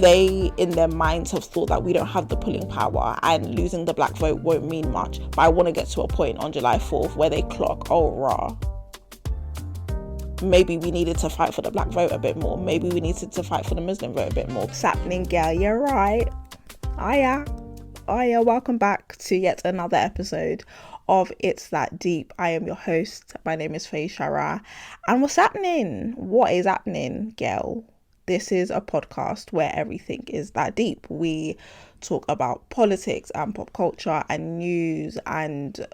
they in their minds have thought that we don't have the pulling power and losing the black vote won't mean much. But I want to get to a point on July 4th where they clock, oh rah, maybe we needed to fight for the black vote a bit more. Maybe we needed to fight for the Muslim vote a bit more. What's happening, girl? You're right. Oh yeah, welcome back to yet another episode of It's That Deep. I am your host. My name is Feyisara. And what's happening? What is happening, girl? This is a podcast where everything is that deep. We talk about politics and pop culture and news and,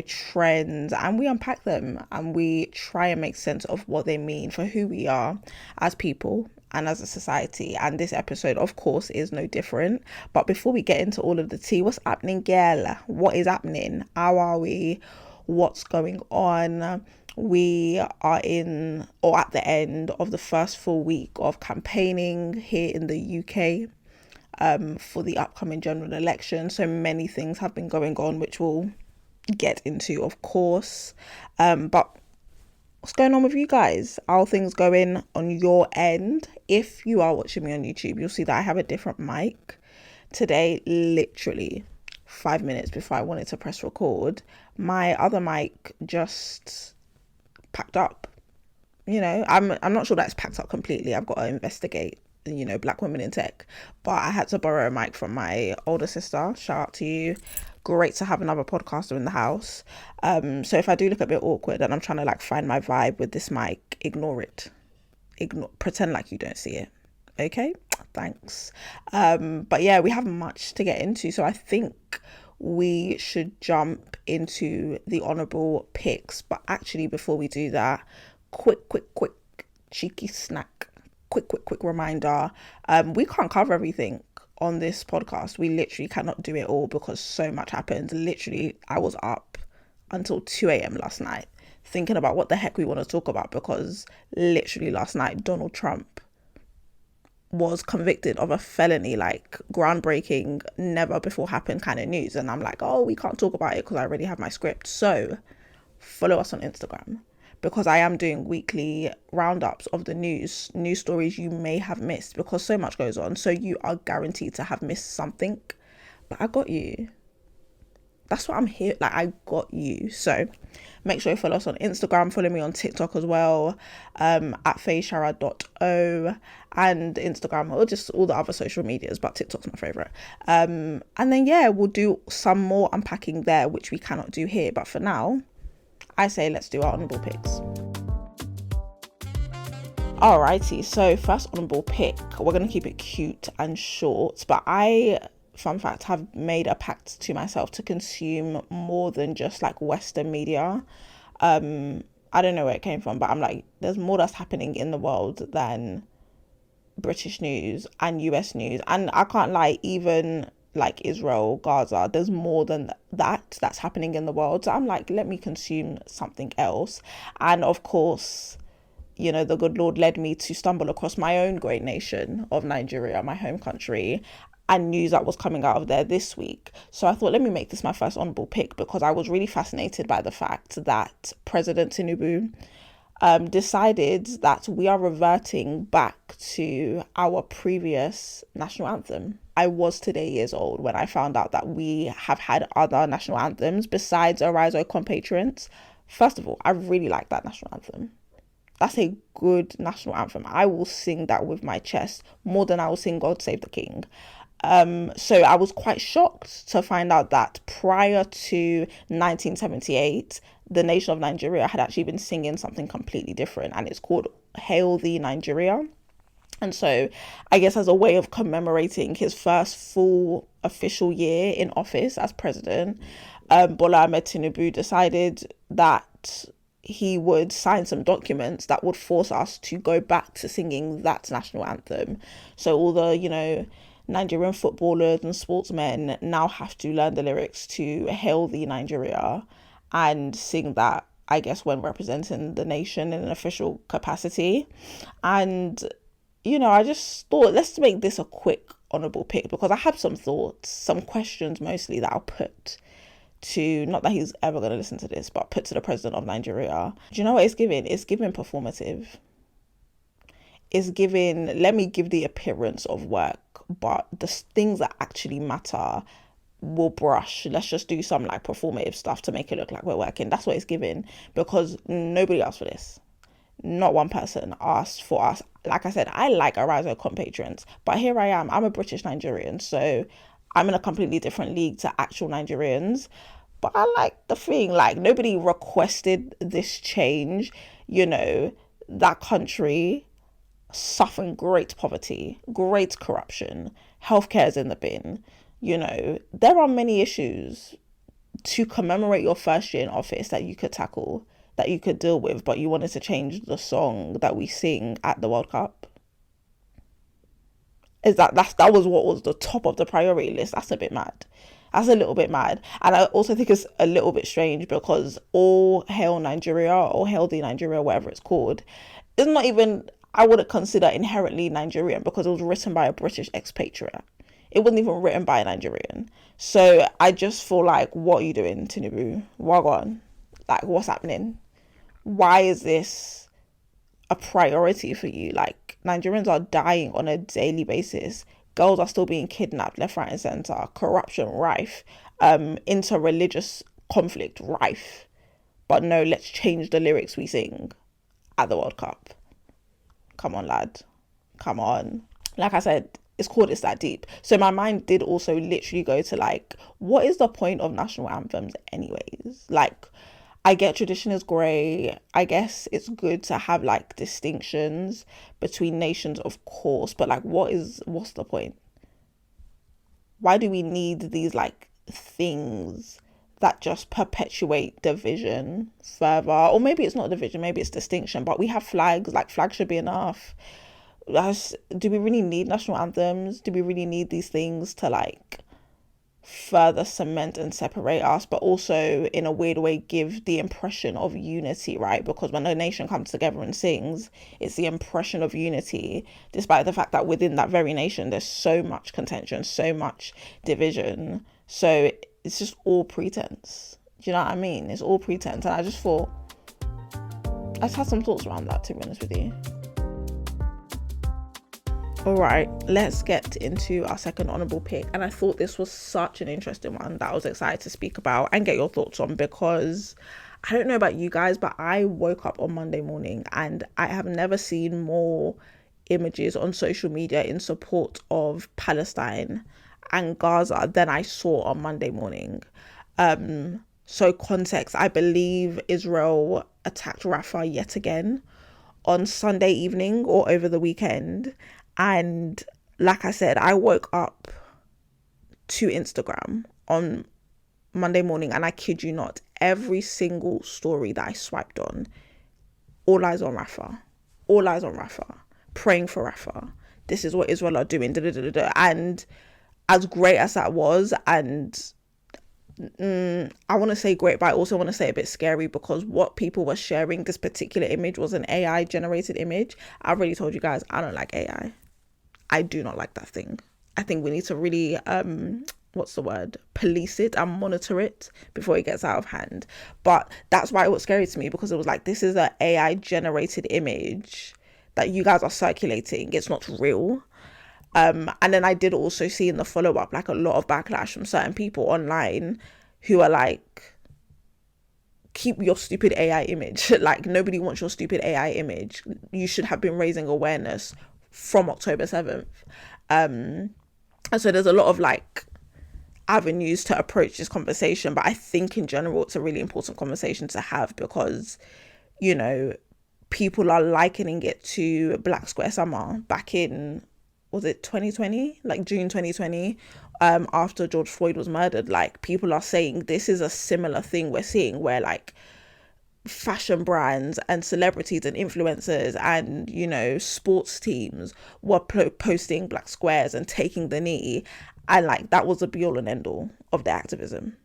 trends, and we unpack them and we try and make sense of what they mean for who we are as people and as a society. And this episode, of course, is no different. But before we get into all of the tea, what's happening, girl? What is happening? How are we? What's going on? We are in or at the end of the first full week of campaigning here in the UK for the upcoming general election. So many things have been going on, which we'll get into, of course. But what's going on with you guys? How are things going on your end? If you are watching me on YouTube, you'll see that I have a different mic today. Literally 5 minutes before I wanted to press record, my other mic just packed up. I'm not sure that's packed up completely. I've got to investigate, black women in tech. But I had to borrow a mic from my older sister. Shout out to you. Great to have another podcaster in the house. So if I do look a bit awkward and I'm trying to find my vibe with this mic, ignore it. Pretend like you don't see it. Okay, thanks. But yeah, we have much to get into. So I think we should jump into the honourable picks. But actually, before we do that, quick cheeky snack. Quick reminder. We can't cover everything on this podcast. We literally cannot do it all because so much happened. Literally, I was up until 2 a.m. last night thinking about what the heck we want to talk about, because literally last night Donald Trump was convicted of a felony, groundbreaking, never before happened kind of news. And I'm like, oh, we can't talk about it because I already have my script. So follow us on Instagram, because I am doing weekly roundups of the news stories you may have missed, because so much goes on. So you are guaranteed to have missed something, but I got you. That's what I'm here. I got you. So make sure you follow us on Instagram. Follow me on TikTok as well, at Agg-feyisara.olu, and Instagram, or just all the other social medias, but TikTok's my favorite. And then, yeah, we'll do some more unpacking there, which we cannot do here. But for now, I say let's do our honourable picks. Alrighty, so first honourable pick, we're going to keep it cute and short, but fun fact, have made a pact to myself to consume more than just Western media. I don't know where it came from, but I'm there's more that's happening in the world than British news and US news. And I can't lie, even Israel, Gaza, there's more than that's happening in the world. So I'm let me consume something else. And of course, the good Lord led me to stumble across my own great nation of Nigeria, my home country, and news that was coming out of there this week. So I thought, let me make this my first honourable pick, because I was really fascinated by the fact that President Tinubu decided that we are reverting back to our previous national anthem. I was today years old when I found out that we have had other national anthems besides Arise, O Compatriots. First of all, I really like that national anthem. That's a good national anthem. I will sing that with my chest more than I will sing God Save the King. So I was quite shocked to find out that prior to 1978, the nation of Nigeria had actually been singing something completely different, and it's called Hail Thee Nigeria. And so I guess as a way of commemorating his first full official year in office as president, Bola Ahmed Tinubu decided that he would sign some documents that would force us to go back to singing that national anthem. So all the, Nigerian footballers and sportsmen now have to learn the lyrics to Hail Thee Nigeria and sing that, I guess, when representing the nation in an official capacity. And, I just thought, let's make this a quick honourable pick, because I have some thoughts, some questions mostly, that I'll put to, not that he's ever going to listen to this, but put to the president of Nigeria. Do you know what it's giving? It's giving performative. it's giving, let me give the appearance of work, but the things that actually matter will brush. Let's just do some like performative stuff to make it look like we're working. That's what it's giving, because nobody asked for this. Not one person asked for us. Like I said, I like Arise, O compatriots, but here I am. I'm a British Nigerian, so I'm in a completely different league to actual Nigerians. But I like the thing, like, nobody requested this change. You know, that country suffering great poverty, great corruption, healthcare is in the bin. You know, there are many issues to commemorate your first year in office that you could tackle, that you could deal with, but you wanted to change the song that we sing at the World Cup. That was what was the top of the priority list? That's a bit mad. That's a little bit mad. And I also think it's a little bit strange because All Hail Nigeria, or Hail the Nigeria, whatever it's called, is not even, I wouldn't consider inherently Nigerian, because it was written by a British expatriate. It wasn't even written by a Nigerian. So I just feel like, what are you doing, Tinubu? Wagwan? Like, what's happening? Why is this a priority for you? Like, Nigerians are dying on a daily basis. Girls are still being kidnapped left, right and centre. Corruption rife. Inter-religious conflict rife. But no, let's change the lyrics we sing at the World Cup. Come on, lad. Come on. Like I said, it's called It's That Deep. So my mind did also literally go to like, what is the point of national anthems anyways? Like, I get tradition is great. I guess it's good to have like distinctions between nations, of course, but like, what's the point? Why do we need these like things that just perpetuate division further? Or maybe it's not division, maybe it's distinction, but we have flags. Like, flags should be enough. Do we really need national anthems? Do we really need these things to like further cement and separate us, but also in a weird way give the impression of unity, right? Because when a nation comes together and sings, it's the impression of unity, despite the fact that within that very nation there's so much contention, so much division. So it's just all pretense. Do you know what I mean? It's all pretense. And I just had some thoughts around that, to be honest with you. All right, let's get into our second honourable pick. And I thought this was such an interesting one that I was excited to speak about and get your thoughts on, because I don't know about you guys, but I woke up on Monday morning and I have never seen more images on social media in support of Palestine and Gaza than I saw on Monday morning. So context, I believe Israel attacked Rafah yet again on Sunday evening or over the weekend. And like I said, I woke up to Instagram on Monday morning, and I kid you not, every single story that I swiped on, all eyes on Rafah, all eyes on Rafah, praying for Rafah. This is what Israel are doing. And as great as that was, and I want to say great, but I also want to say a bit scary, because what people were sharing, this particular image was an AI generated image. I already told you guys, I don't like AI. I do not like that thing. I think we need to really, police it and monitor it before it gets out of hand. But that's why it was scary to me, because it was like, this is an AI generated image that you guys are circulating. It's not real. And then I did also see in the follow-up, like, a lot of backlash from certain people online who are like, keep your stupid AI image. Like, nobody wants your stupid AI image. You should have been raising awareness from October 7th. And so there's a lot of like avenues to approach this conversation, but I think in general it's a really important conversation to have, because, you know, people are likening it to Black Square Summer back in, was it 2020, like June 2020, after George Floyd was murdered. Like, people are saying this is a similar thing we're seeing, where like fashion brands and celebrities and influencers and, you know, sports teams were posting black squares and taking the knee, and like, that was the be all and end all of the activism.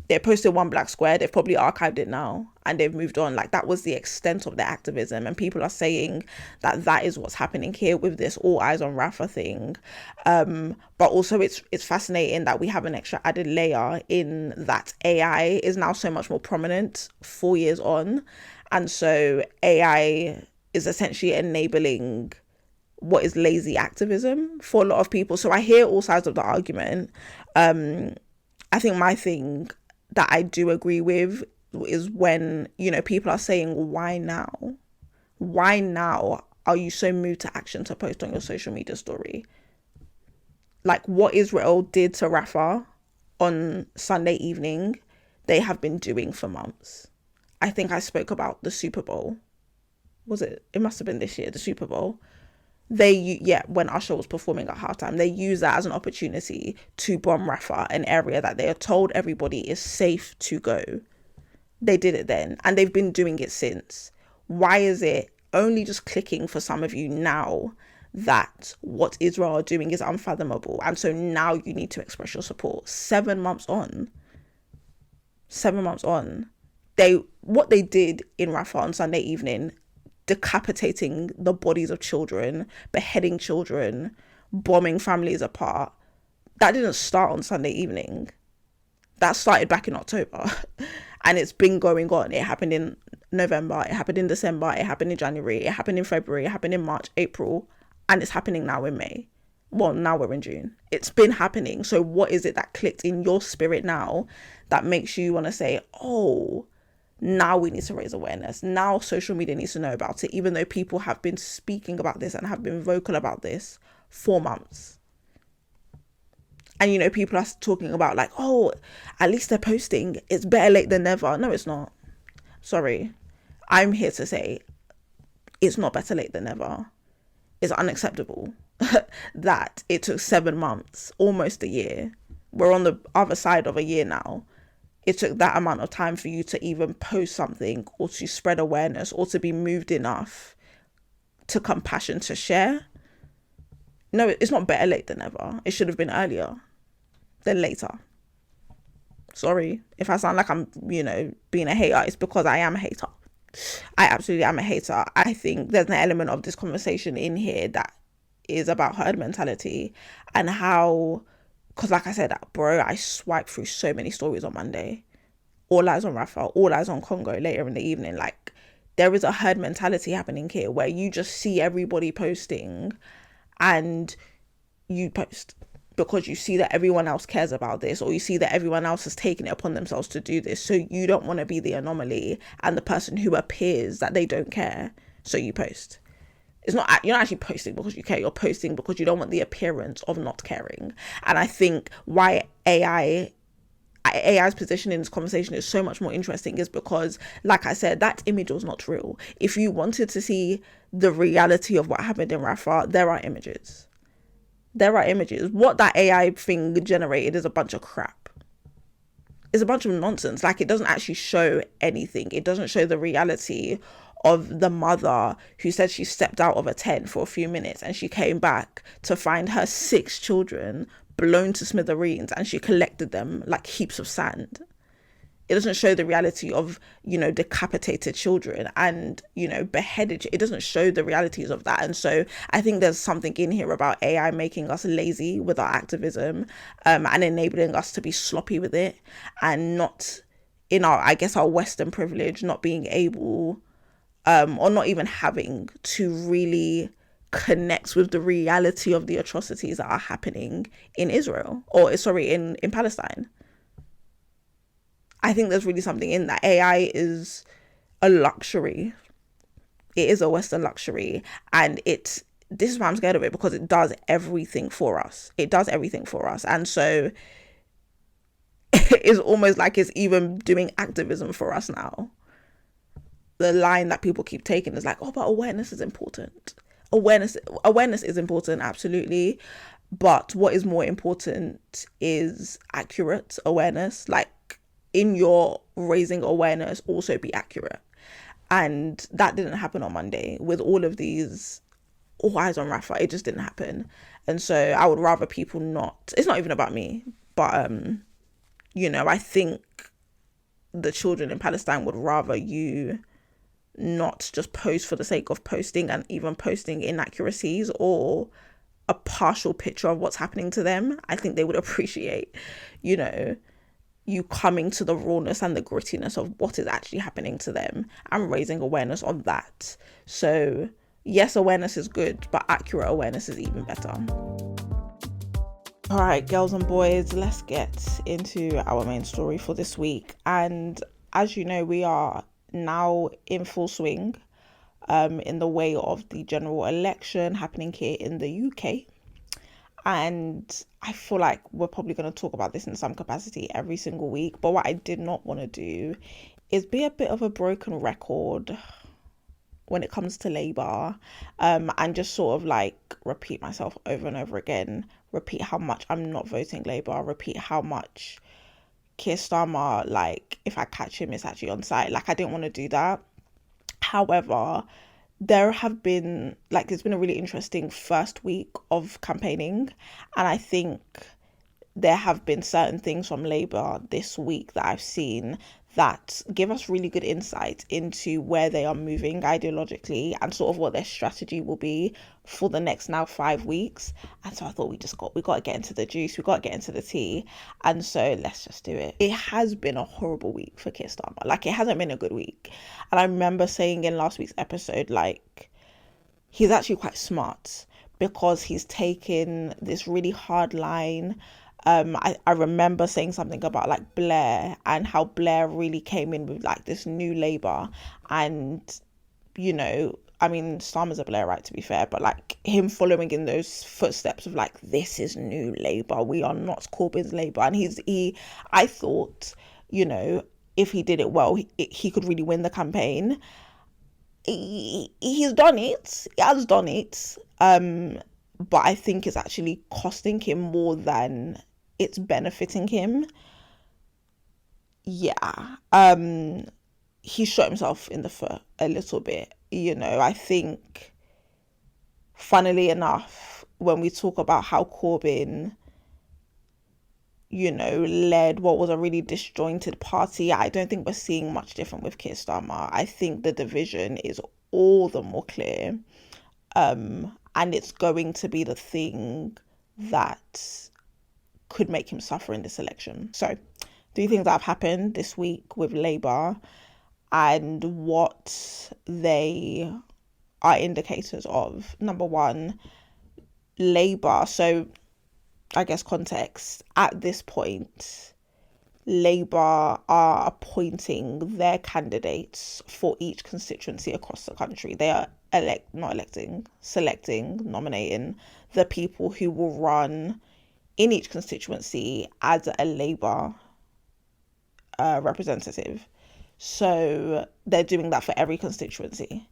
They posted one black square, they've probably archived it now and they've moved on. Like, that was the extent of their activism, and people are saying that that is what's happening here with this all eyes on Rafah thing. But also it's fascinating that we have an extra added layer in that AI is now so much more prominent 4 years on, and so AI is essentially enabling what is lazy activism for a lot of people. So I hear all sides of the argument. I think my thing that I do agree with is when, people are saying, why now? Why now are you so moved to action to post on your social media story? Like, what Israel did to Rafah on Sunday evening, they have been doing for months. I think I spoke about the Super Bowl. Was it? It must have been this year, the Super Bowl. When Usher was performing at halftime, they used that as an opportunity to bomb Rafah, an area that they are told everybody is safe to go. They did it then, and they've been doing it since. Why is it only just clicking for some of you now that what Israel are doing is unfathomable, and so now you need to express your support? 7 months on, what they did in Rafah on Sunday evening, decapitating the bodies of children, beheading children, bombing families apart, that didn't start on Sunday evening. That started back in October, and it's been going on. It happened in November, it happened in December, it happened in January, it happened in February, it happened in March, April, and it's happening now in May. Well, now we're in June. It's been happening. So what is it that clicked in your spirit now that makes you want to say, oh, now we need to raise awareness. Now social media needs to know about it, even though people have been speaking about this and have been vocal about this for months. And, people are talking about like, oh, at least they're posting. It's better late than never. No, it's not. Sorry. I'm here to say it's not better late than never. It's unacceptable that it took 7 months, almost a year. We're on the other side of a year now. It took that amount of time for you to even post something or to spread awareness or to be moved enough to compassion to share. No, it's not better late than never. It should have been earlier than later. Sorry if I sound like I'm, being a hater. It's because I am a hater. I absolutely am a hater. I think there's an element of this conversation in here that is about herd mentality and how, because like I said, bro, I swiped through so many stories on Monday. All eyes on Rafah, all eyes on Congo later in the evening. Like, there is a herd mentality happening here where you just see everybody posting and you post because you see that everyone else cares about this, or you see that everyone else has taken it upon themselves to do this. So you don't want to be the anomaly and the person who appears that they don't care. So you post. You're not actually posting because you care. You're posting because you don't want the appearance of not caring. And I think why AI's position in this conversation is so much more interesting is because, like I said, that image was not real. If you wanted to see the reality of what happened in Rafah, there are images. What that AI thing generated is a bunch of crap. It's a bunch of nonsense. Like, it doesn't actually show anything. It doesn't show the reality of the mother who said she stepped out of a tent for a few minutes and she came back to find her 6 children blown to smithereens, and she collected them like heaps of sand. It doesn't show the reality of, decapitated children and, beheaded. It doesn't show the realities of that. And so I think there's something in here about AI making us lazy with our activism, and enabling us to be sloppy with it, and not in our Western privilege, not being able, or not even having to really connect with the reality of the atrocities that are happening in in Palestine. I think there's really something in that. AI is a luxury. It is a Western luxury. And this is why I'm scared of it, because it does everything for us. And so it's almost like it's even doing activism for us now. The line that people keep taking is like, oh, but awareness is important. Awareness is important, absolutely. But what is more important is accurate awareness. Like, in your raising awareness, also be accurate. And that didn't happen on Monday with all of these all eyes on Rafah. It just didn't happen. And so I would rather people not, it's not even about me, but I think the children in Palestine would rather you not just post for the sake of posting, and even posting inaccuracies or a partial picture of what's happening to them. I think they would appreciate, you coming to the rawness and the grittiness of what is actually happening to them and raising awareness on that. So yes, awareness is good, but accurate awareness is even better. All right, girls and boys, let's get into our main story for this week. And as you know, we are now in full swing in the way of the general election happening here in the UK. And I feel like we're probably going to talk about this in some capacity every single week. But what I did not want to do is be a bit of a broken record when it comes to Labour, and just sort of like repeat myself over and over again, repeat how much I'm not voting Labour, repeat how much Keir Starmer, like, if I catch him, it's actually on site. Like, I didn't want to do that. However, there's been a really interesting first week of campaigning, and I think there have been certain things from Labour this week that I've seen that give us really good insight into where they are moving ideologically and sort of what their strategy will be for the next now 5 weeks. And so I thought we got to get into the juice, we got to get into the tea, and so let's just do it. It has been a horrible week for Keir Starmer. Like, it hasn't been a good week. And I remember saying in last week's episode, like, he's actually quite smart because he's taken this really hard line. I remember saying something about like Blair and how Blair really came in with like this new Labour, and you know, I mean, Starmer's a Blairite to be fair, but like him following in those footsteps of like, this is new Labour, we are not Corbyn's Labour. And I thought, you know, if he did it well, he could really win the campaign. He's done it, he has done it, but I think it's actually costing him more than it's benefiting him. Yeah. He shot himself in the foot a little bit. You know, I think, funnily enough, when we talk about how Corbyn, you know, led what was a really disjointed party, I don't think we're seeing much different with Keir Starmer. I think the division is all the more clear. And it's going to be the thing that could make him suffer in this election. So, 3 things that have happened this week with Labour and what they are indicators of. Number 1, Labour. So, I guess context. At this point, Labour are appointing their candidates for each constituency across the country. They are selecting, nominating the people who will run in each constituency as a Labour representative. So they're doing that for every constituency.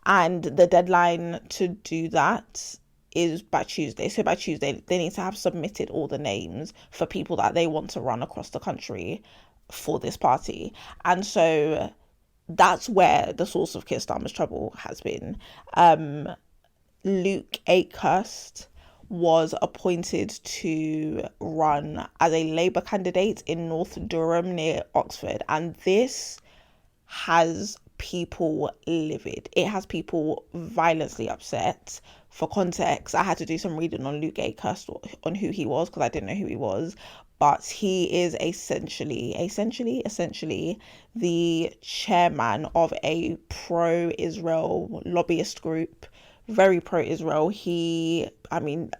And the deadline to do that is by Tuesday. So by Tuesday, they need to have submitted all the names for people that they want to run across the country for this party. And so that's where the source of Keir Starmer's trouble has been. Luke Akehurst was appointed to run as a Labour candidate in North Durham near Oxford. And this has people livid. It has people violently upset. For context, I had to do some reading on Luke Akehurst, on who he was, because I didn't know who he was. But he is essentially the chairman of a pro-Israel lobbyist group, very pro-Israel.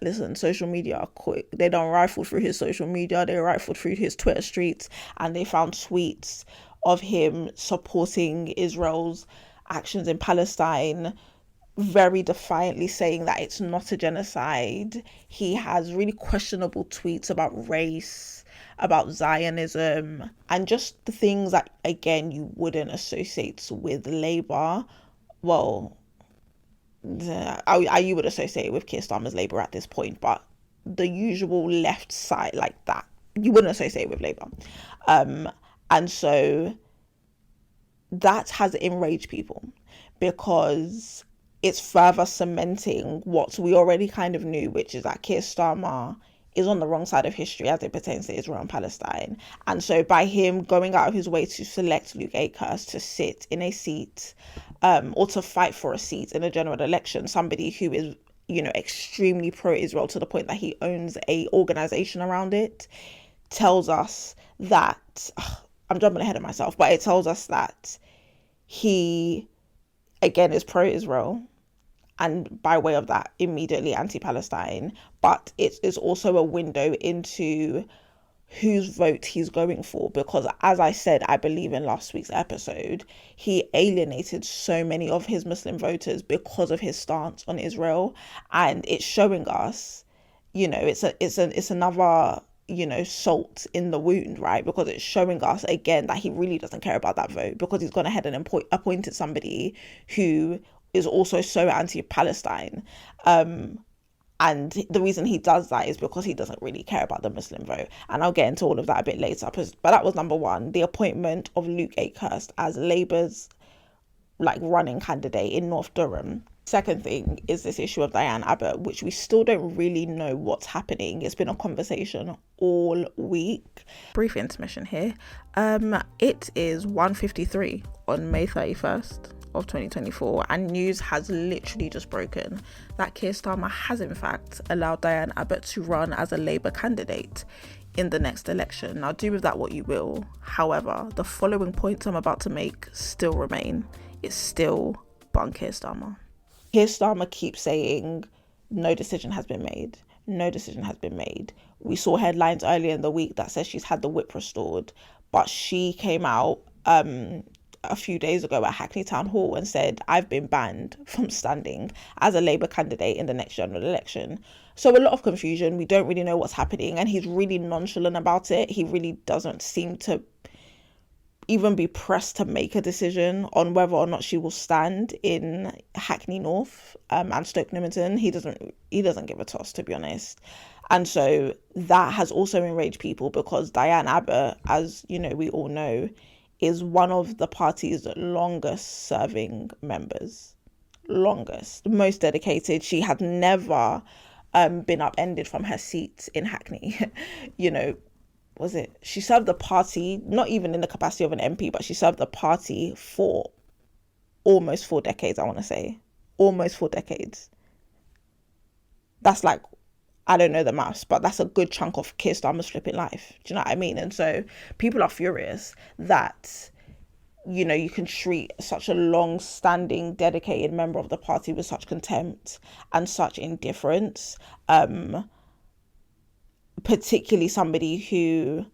Listen, social media are quick. They don't rifle through his social media, they rifled through his Twitter streets, and they found tweets of him supporting Israel's actions in Palestine, very defiantly saying that it's not a genocide. He has really questionable tweets about race, about Zionism, and just the things that, again, you wouldn't associate with Labour. Well, you would associate with Keir Starmer's Labour at this point, but the usual left side like that, you wouldn't associate with Labour. And so that has enraged people because it's further cementing what we already kind of knew, which is that Keir Starmer is on the wrong side of history as it pertains to Israel and Palestine. And so by him going out of his way to select Luke Akehurst to sit in a seat, or to fight for a seat in a general election, somebody who is, you know, extremely pro-Israel to the point that he owns a organization around it, tells us that, I'm jumping ahead of myself, but it tells us that he, again, is pro-Israel, and by way of that, immediately anti-Palestine. But it is also a window into whose vote he's going for, because as I said, I believe in last week's episode, he alienated so many of his Muslim voters because of his stance on Israel. And it's showing us, it's another, salt in the wound, right? Because it's showing us again that he really doesn't care about that vote, because he's gone ahead and appointed somebody who is also so anti-Palestine. And the reason he does that is because he doesn't really care about the Muslim vote. And I'll get into all of that a bit later. But that was number one, the appointment of Luke Akehurst as Labour's running candidate in North Durham. Second thing is this issue of Diane Abbott, which we still don't really know what's happening. It's been a conversation all week. Brief intermission here. It is 1:53 on May 31st. Of 2024, and news has literally just broken that Keir Starmer has in fact allowed Diane Abbott to run as a Labour candidate in the next election. Now, do with that what you will. However, the following points I'm about to make still remain. It's still bun Keir Starmer. Keir Starmer keeps saying no decision has been made. No decision has been made. We saw headlines earlier in the week that says she's had the whip restored, but she came out a few days ago at Hackney Town Hall and said, I've been banned from standing as a Labour candidate in the next general election. So a lot of confusion. We don't really know what's happening, and he's really nonchalant about it. He really doesn't seem to even be pressed to make a decision on whether or not she will stand in Hackney North and Stoke Newington. He doesn't give a toss, to be honest. And so that has also enraged people, because Diane Abbott, as we all know, is one of the party's longest serving members. Longest, most dedicated. She had never been upended from her seat in Hackney. She served the party, not even in the capacity of an MP, but she served the party for almost 4 decades, I want to say. Almost 4 decades. That's I don't know the maths, but that's a good chunk of Keir Starmer's flipping life. Do you know what I mean? And so people are furious that, you can treat such a long-standing, dedicated member of the party with such contempt and such indifference. Particularly somebody who,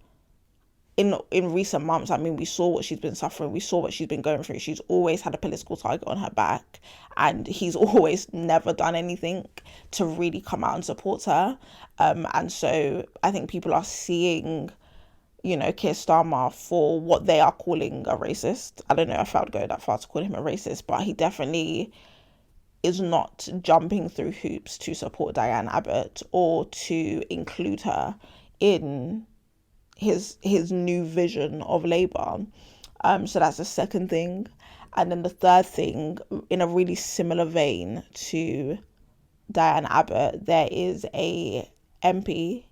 in recent months, we saw what she's been suffering. We saw what she's been going through. She's always had a political target on her back, and he's always never done anything to really come out and support her. And so I think people are seeing, Keir Starmer for what they are calling a racist. I don't know if I would go that far to call him a racist, but he definitely is not jumping through hoops to support Diane Abbott or to include her in his new vision of Labour. So that's the second thing. And then the third thing, in a really similar vein to Diane Abbott, there is a MP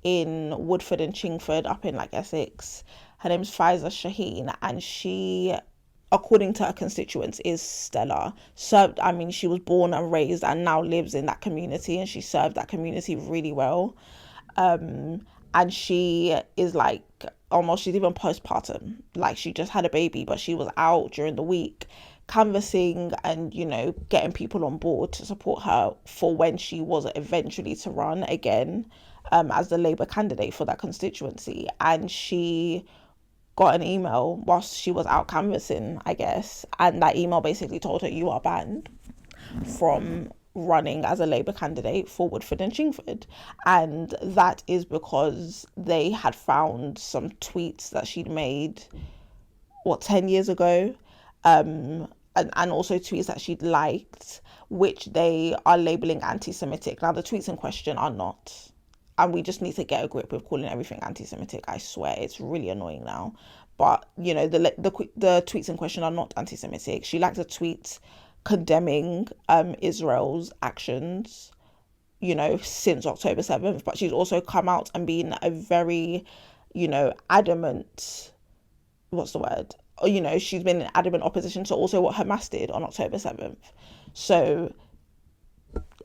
in Woodford and Chingford up in Essex. Her name's Feyisara, and she, according to her constituents, is stellar. She was born and raised and now lives in that community, and she served that community really well. And she is she's even postpartum. She just had a baby, but she was out during the week canvassing and, getting people on board to support her for when she was eventually to run again as the Labour candidate for that constituency. And she got an email whilst she was out canvassing, I guess. And that email basically told her, you are banned from running as a Labour candidate for Woodford and Chingford. And that is because they had found some tweets that she'd made, 10 years ago, and also tweets that she'd liked, which they are labelling anti-Semitic. Now, the tweets in question are not. And we just need to get a grip with calling everything anti-Semitic. I swear, it's really annoying now. But, the tweets in question are not anti-Semitic. She liked a tweet condemning Israel's actions, since October 7th. But she's also come out and been a very, adamant, she's been in adamant opposition to also what Hamas did on October 7th. So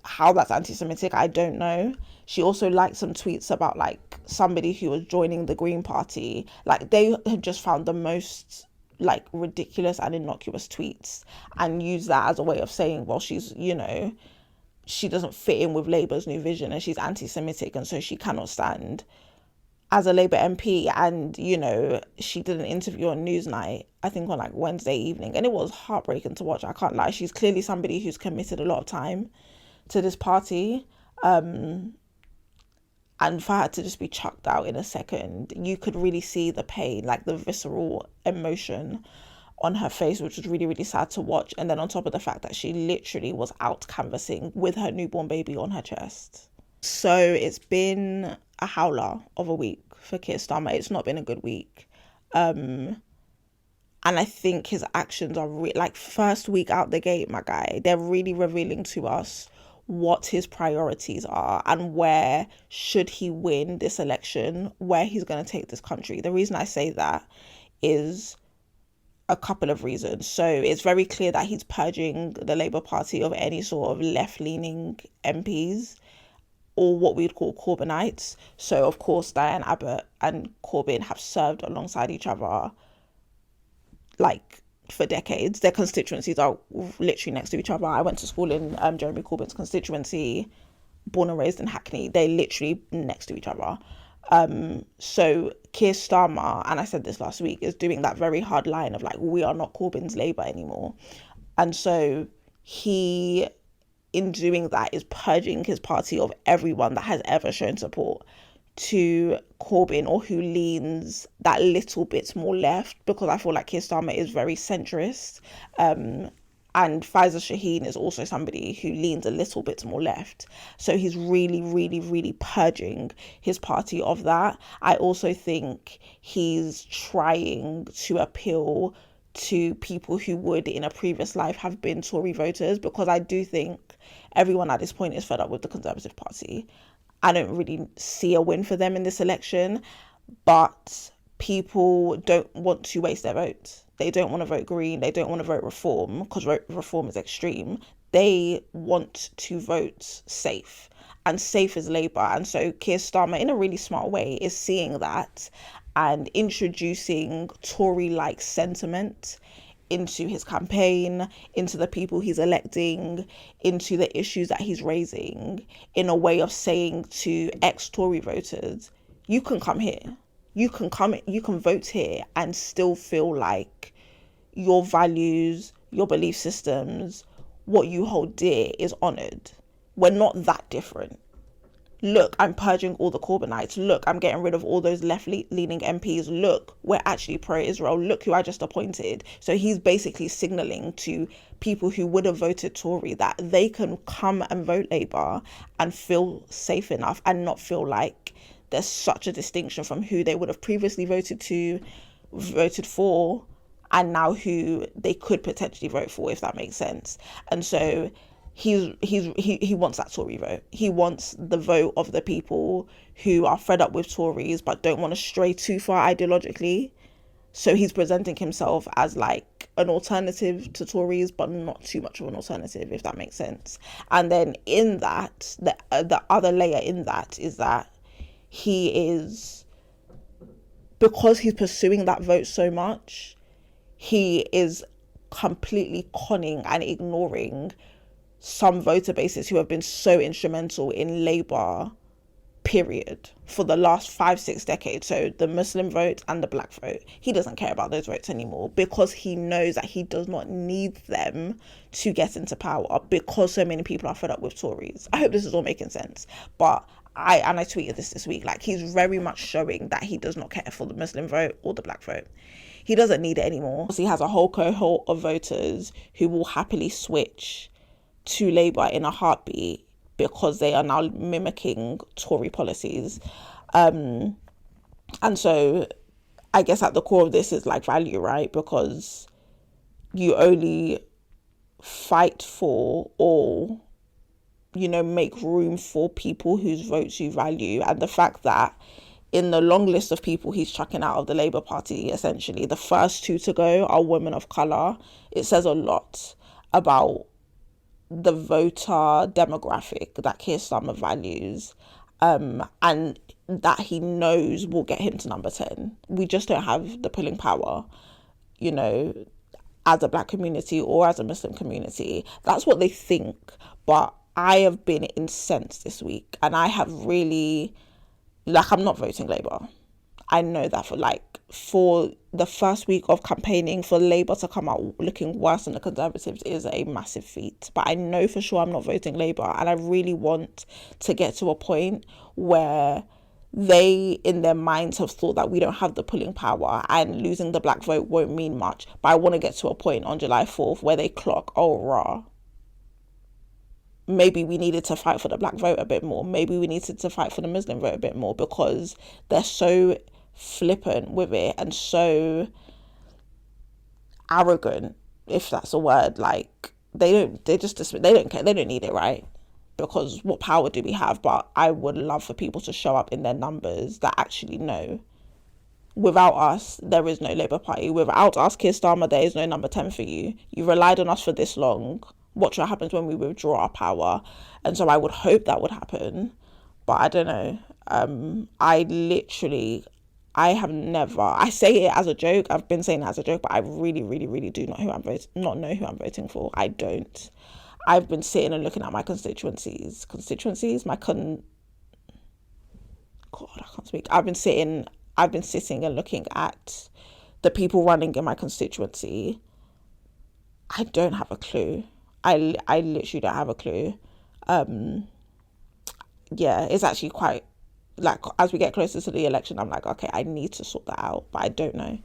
how that's anti-Semitic, I don't know. She also liked some tweets about like somebody who was joining the Green Party. Like they had just found the most like ridiculous and innocuous tweets and used that as a way of saying, well, she's, you know, she doesn't fit in with Labour's new vision and she's anti-Semitic and so she cannot stand as a Labour MP. And, you know, she did an interview on Newsnight, I think on like Wednesday evening, and it was heartbreaking to watch. I can't lie. She's clearly somebody who's committed a lot of time to this party. And for her to just be chucked out in a second, you could really see the pain, like the visceral emotion on her face, which was really, really sad to watch. And then on top of the fact that she literally was out canvassing with her newborn baby on her chest. So it's been a howler of a week for Keir Starmer. It's not been a good week. And I think his actions are like first week out the gate, my guy, they're really revealing to us what his priorities are and where, should he win this election, where he's going to take this country. The reason I say that is a couple of reasons. So it's very clear that he's purging the Labour Party of any sort of left-leaning MPs, or what we'd call Corbynites. So of course Diane Abbott and Corbyn have served alongside each other like for decades. Their constituencies are literally next to each other. I went to school in Jeremy Corbyn's constituency, born and raised in Hackney. They're literally next to each other. So Keir Starmer, and I said this last week, is doing that very hard line of like, we are not Corbyn's Labour anymore. And so he, in doing that, is purging his party of everyone that has ever shown support to Corbyn or who leans that little bit more left, because I feel like Keir Starmer is very centrist. And Faiza Shaheen is also somebody who leans a little bit more left. So he's really, really, really purging his party of that. I also think he's trying to appeal to people who would in a previous life have been Tory voters, because I do think everyone at this point is fed up with the Conservative Party. I don't really see a win for them in this election, but people don't want to waste their votes. They don't want to vote Green. They don't want to vote Reform, because Reform is extreme. They want to vote safe, and safe is Labour. And so Keir Starmer, in a really smart way, is seeing that and introducing Tory-like sentiment into his campaign, into the people he's electing, into the issues that he's raising, in a way of saying to ex-Tory voters, you can come here. You can vote here and still feel like your values, your belief systems, what you hold dear is honoured. We're not that different. Look, I'm purging all the Corbynites. Look, I'm getting rid of all those left-leaning MPs. Look, we're actually pro-Israel. Look who I just appointed. So he's basically signalling to people who would have voted Tory that they can come and vote Labour and feel safe enough and not feel like there's such a distinction from who they would have previously voted for, and now who they could potentially vote for, if that makes sense. And so he wants that Tory vote. He wants the vote of the people who are fed up with Tories but don't want to stray too far ideologically. So he's presenting himself as like an alternative to Tories, but not too much of an alternative, if that makes sense. And then in that, the other layer in that is that he is, because he's pursuing that vote so much, he is completely conning and ignoring some voter bases who have been so instrumental in Labour, period, for the last 5-6 decades. So the Muslim vote and the black vote. He doesn't care about those votes anymore, because he knows that he does not need them to get into power, because so many people are fed up with Tories. I hope this is all making sense. But I tweeted this week, like, he's very much showing that he does not care for the Muslim vote or the black vote. He doesn't need it anymore. He has a whole cohort of voters who will happily switch to Labour in a heartbeat because they are now mimicking Tory policies. And so I guess at the core of this is like value, right? Because you only fight for or, you know, make room for people whose votes you value. And the fact that in the long list of people he's chucking out of the Labour Party, essentially, the first two to go are women of colour. It says a lot about the voter demographic that Keir Starmer values, and that he knows will get him to number 10. We just don't have the pulling power, you know, as a black community or as a Muslim community. That's what they think. But I have been incensed this week, and I have really, like, I'm not voting Labour. I know that for the first week of campaigning, for Labour to come out looking worse than the Conservatives is a massive feat. But I know for sure I'm not voting Labour, and I really want to get to a point where they, in their minds, have thought that we don't have the pulling power and losing the black vote won't mean much. But I want to get to a point on July 4th where they clock, oh, rah, maybe we needed to fight for the black vote a bit more. Maybe we needed to fight for the Muslim vote a bit more, because they're so flippant with it and so arrogant, if that's a word. Like, they don't care, they don't need it, right? Because what power do we have? But I would love for people to show up in their numbers that actually know, without us, there is no Labour Party. Without us, Keir Starmer, there is no number 10 for you. You relied on us for this long. Watch what happens when we withdraw our power. And so I would hope that would happen. But I don't know. I say it as a joke. I've been saying it as a joke, but I really, really, really do not know who I'm voting for. I don't. I've been sitting and looking at my constituencies. God, I can't speak. I've been sitting and looking at the people running in my constituency. I don't have a clue. I literally don't have a clue. Yeah, it's actually quite, like, as we get closer to the election, I'm like, okay, I need to sort that out, but I don't know.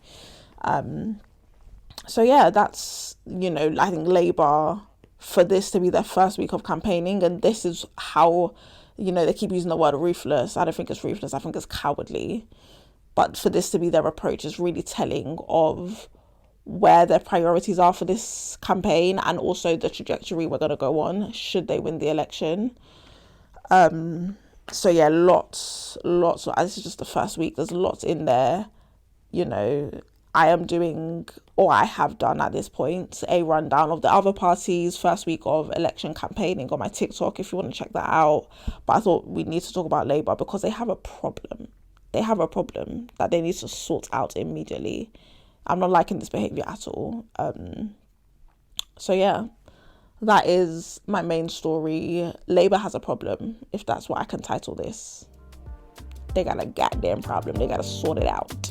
So yeah, that's, I think Labour, for this to be their first week of campaigning, and this is how, they keep using the word ruthless. I don't think it's ruthless. I think it's cowardly. But for this to be their approach is really telling of where their priorities are for this campaign, and also the trajectory we're going to go on should they win the election. So yeah, lots. This is just the first week. There's lots in there. I am doing, or I have done at this point, a rundown of the other parties' first week of election campaigning on my TikTok, if you want to check that out. But I thought we need to talk about Labour because they have a problem. They have a problem that they need to sort out immediately. I'm not liking this behaviour at all. So yeah, that is my main story. Labour has a problem, if that's what I can title this. They got a goddamn problem. They got to sort it out.